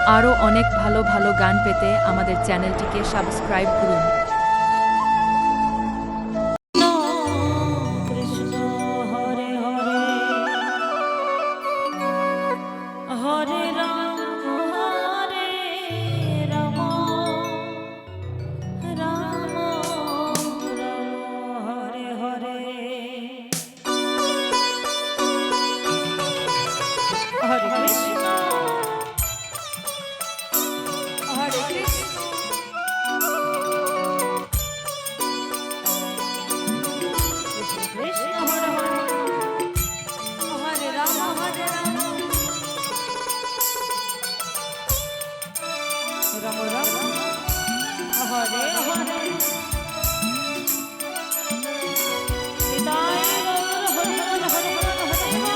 আরও অনেক ভালো ভালো গান পেতে আমাদের চ্যানেলটিকে সাবস্ক্রাইব করুন। কৃষ্ণ হরে হরে হরে রাম রাম রাম হরে হরে হরে কৃষ্ণ হরে কৃষ্ণ কৃষ্ণ হরে হরে হরে রাম রাম রাম হরে হরে নিতাই গৌর হরে হরে হরে হরে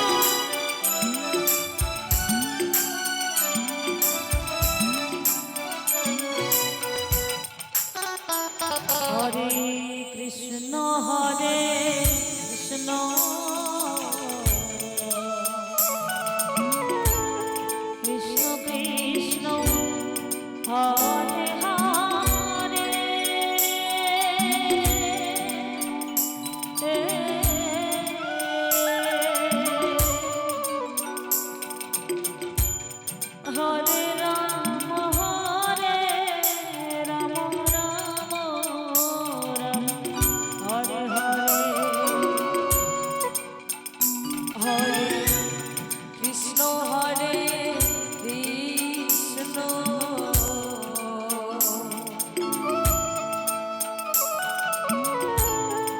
হরে কৃষ্ণ কৃষ্ণ কৃষ্ণ হরে হরে হরে রাম রাম রাম হরে হরে হরে কৃষ্ণ কৃষ্ণ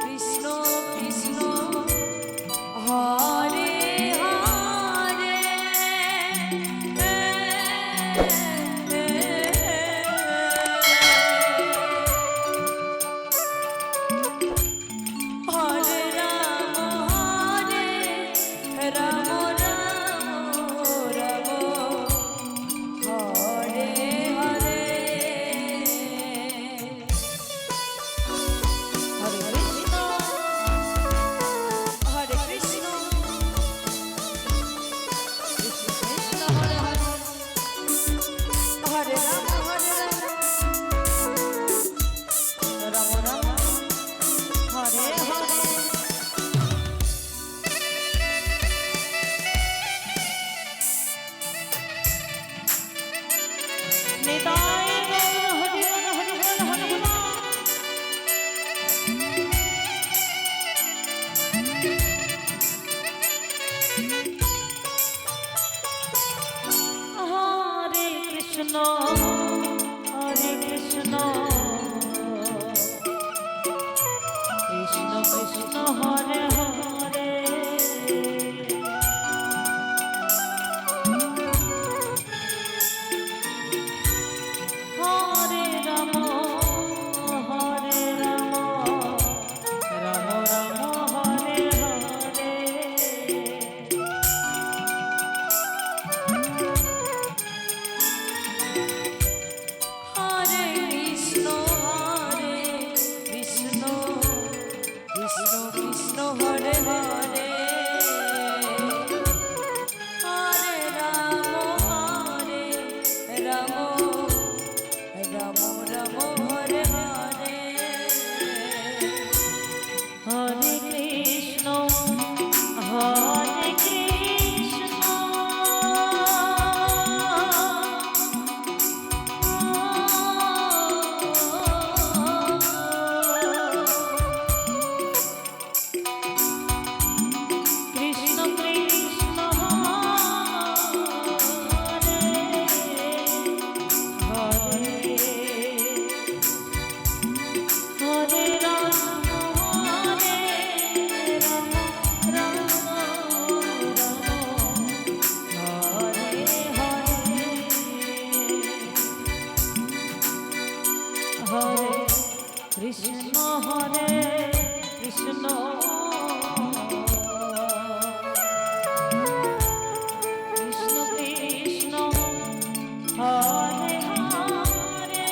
কৃষ্ণ কৃষ্ণ হরে হরে হরে রাম রাম হরে হরে হরে কৃষ্ণ হরে কৃষ্ণ কৃষ্ণ কৃষ্ণ হরে হরে হরে রাম রাম রাম হরে হরে নিতাই গৌর হরে হরে হরে হরে হরে কৃষ্ণ কৃষ্ণ কৃষ্ণ হরে হরে হরে রাম রাম রাম হরে হরে হরে কৃষ্ণ কৃষ্ণ কৃষ্ণ কৃষ্ণ হরে হরে হরে রাম রাম রাম হরে হরে হরে কৃষ্ণ কৃষ্ণ কৃষ্ণ হরে হরে রাম রাম হরে হরে হরে কৃষ্ণ কৃষ্ণ কৃষ্ণ কৃষ্ণ হরে হরে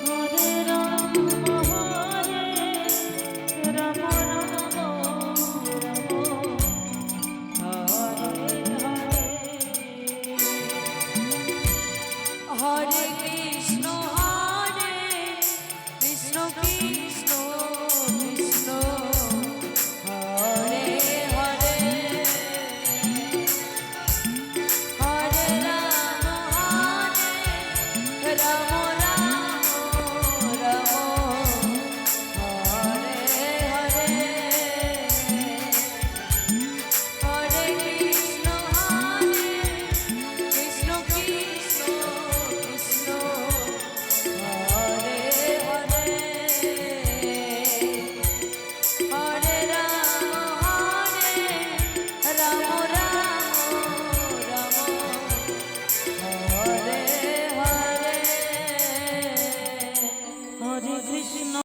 হরে রাম কৃষ্ণ কি